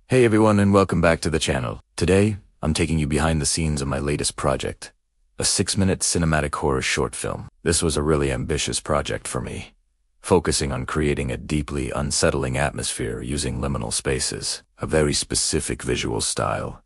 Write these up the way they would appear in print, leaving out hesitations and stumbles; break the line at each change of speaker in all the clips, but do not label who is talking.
Hey everyone, and welcome back to the channel. Today, I'm taking you behind the scenes of my latest project, a 6-minute cinematic horror short film. This was a really ambitious project for me, focusing on creating a deeply unsettling atmosphere using liminal spaces, a very specific visual style,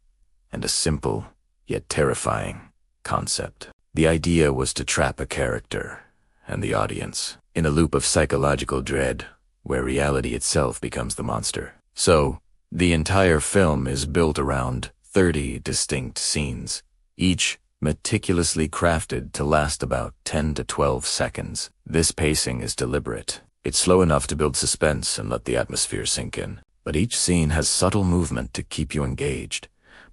and a simple, yet terrifying, concept. The idea was to trap a character and the audience in a loop of psychological dread, where reality itself becomes the monster. So, the entire film is built around 30 distinct scenes, each meticulously crafted to last about 10 to 12 seconds. This pacing is deliberate. It's slow enough to build suspense and let the atmosphere sink in. But each scene has subtle movement to keep you engaged,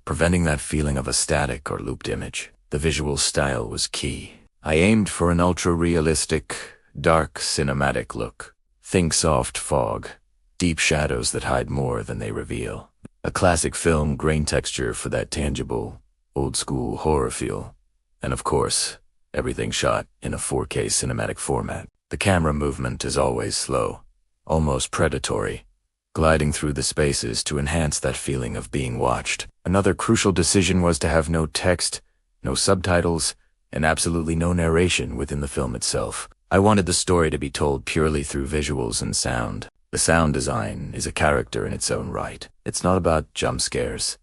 preventing that feeling of a static or looped image. The visual style was key. I aimed for an ultra-realistic, dark cinematic look. Think soft fog, deep shadows that hide more than they reveal. A classic film grain texture for that tangible, old-school horror feel. And of course, everything shot in a 4K cinematic format. The camera movement is always slow, almost predatory, gliding through the spaces to enhance that feeling of being watched. Another crucial decision was to have no text, no subtitles, and absolutely no narration within the film itself. I wanted the story to be told purely through visuals and sound. The sound design is a character in its own right. It's not about jump scares.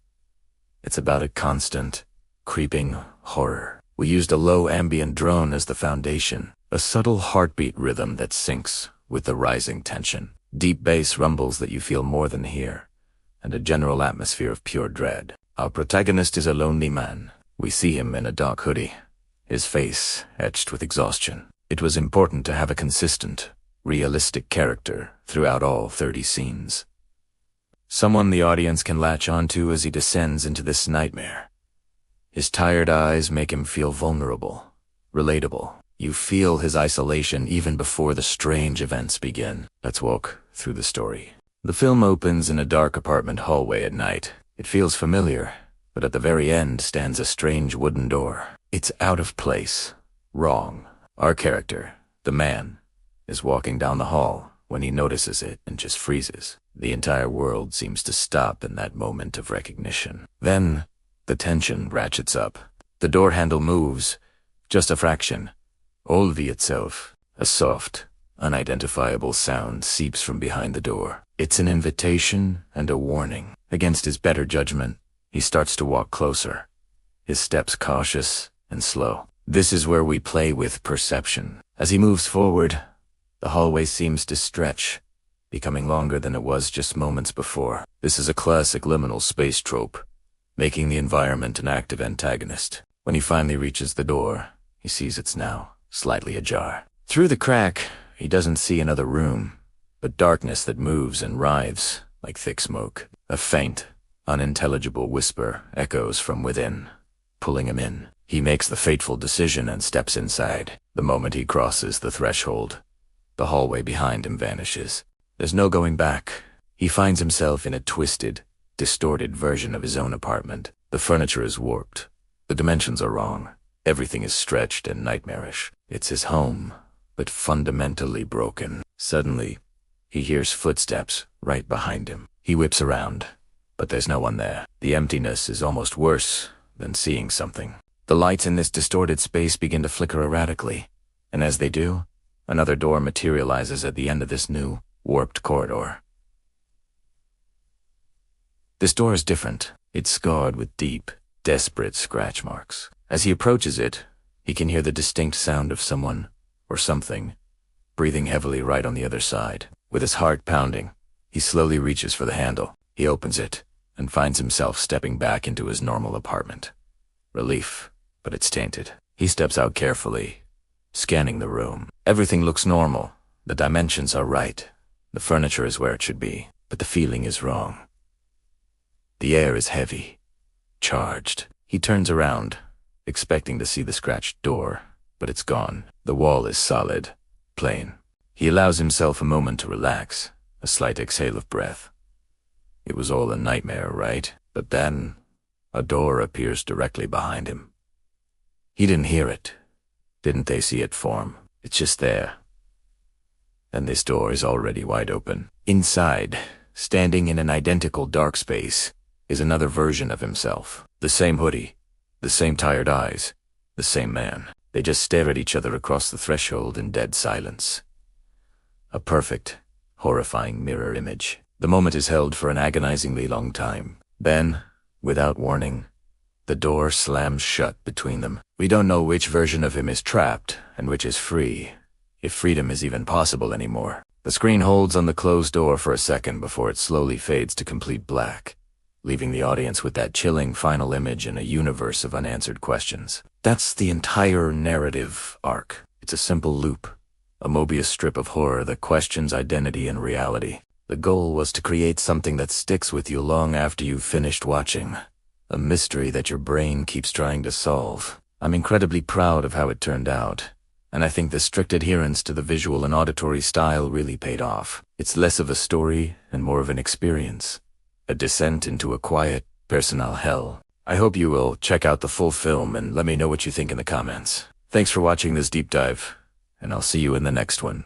It's about a constant, creeping horror. We used a low ambient drone as the foundation, a subtle heartbeat rhythm that syncs with the rising tension, deep bass rumbles that you feel more than hear, and a general atmosphere of pure dread. Our protagonist is a lonely man. We see him in a dark hoodie, his face etched with exhaustion. It was important to have a consistent, realistic character throughout all 30 scenes. Someone the audience can latch onto as he descends into this nightmare. His tired eyes make him feel vulnerable, relatable. You feel his isolation even before the strange events begin. Let's walk through the story. The film opens in a dark apartment hallway at night. It feels familiar, but at the very end stands a strange wooden door. It's out of place, wrong. Our character, the man, is walking down the hall when he notices it and just freezes. The entire world seems to stop in that moment of recognition. Then, the tension ratchets up. The door handle moves, just a fraction. Olvi itself, a soft, unidentifiable sound seeps from behind the door. It's an invitation and a warning. Against his better judgment, he starts to walk closer, his steps cautious and slow. This is where we play with perception. As he moves forward, the hallway seems to stretch, becoming longer than it was just moments before. This is a classic liminal space trope, making the environment an active antagonist. When he finally reaches the door, he sees it's now slightly ajar. Through the crack, he doesn't see another room, but darkness that moves and writhes like thick smoke. A faint, unintelligible whisper echoes from within, pulling him in. He makes the fateful decision and steps inside. The moment he crosses the threshold, the hallway behind him vanishes. There's no going back. He finds himself in a twisted, distorted version of his own apartment. The furniture is warped. The dimensions are wrong. Everything is stretched and nightmarish. It's his home, but fundamentally broken. Suddenly, he hears footsteps right behind him. He whips around, but there's no one there. The emptiness is almost worse than seeing something. The lights in this distorted space begin to flicker erratically, and as they do, another door materializes at the end of this new, warped corridor. This door is different. It's scarred with deep, desperate scratch marks. As he approaches it, he can hear the distinct sound of someone, or something, breathing heavily right on the other side. With his heart pounding, he slowly reaches for the handle. He opens it, and finds himself stepping back into his normal apartment. Relief. But it's tainted. He steps out carefully, scanning the room. Everything looks normal. The dimensions are right. The furniture is where it should be, but the feeling is wrong. The air is heavy, charged. He turns around, expecting to see the scratched door, but it's gone. The wall is solid, plain. He allows himself a moment to relax, a slight exhale of breath. It was all a nightmare, right? But then, a door appears directly behind him. He didn't hear it. Didn't they see it form? It's just there. And this door is already wide open. Inside, standing in an identical dark space, is another version of himself. The same hoodie, the same tired eyes, the same man. They just stare at each other across the threshold in dead silence. A perfect, horrifying mirror image. The moment is held for an agonizingly long time. Then, without warning, the door slams shut between them. We don't know which version of him is trapped and which is free, if freedom is even possible anymore. The screen holds on the closed door for a second before it slowly fades to complete black, leaving the audience with that chilling final image in a universe of unanswered questions. That's the entire narrative arc. It's a simple loop, a Mobius strip of horror that questions identity and reality. The goal was to create something that sticks with you long after you've finished watching. A mystery that your brain keeps trying to solve. I'm incredibly proud of how it turned out, and I think the strict adherence to the visual and auditory style really paid off. It's less of a story and more of an experience. A descent into a quiet, personal hell. I hope you will check out the full film and let me know what you think in the comments. Thanks for watching this deep dive, and I'll see you in the next one.